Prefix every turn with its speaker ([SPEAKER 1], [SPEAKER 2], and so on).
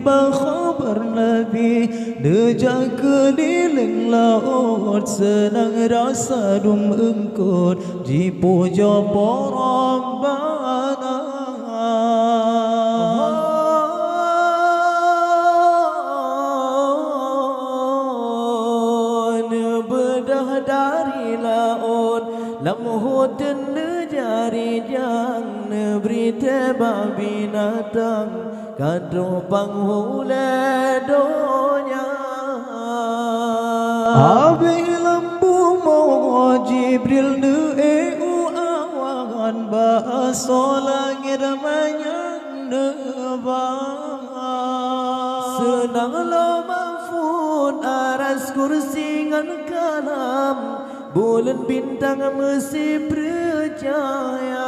[SPEAKER 1] tiba khabar Nabi Dejak keliling laut senang rasa dum engkut dipuja Rabbana bedah dari laut lamhut jari jang beri tebak binatang kado panghula donya Abi lambu mau Jibril nu awan bahasa langit manyang nebang senang lo mahfud aras kursi ngan kalam bulan bintang mesti percaya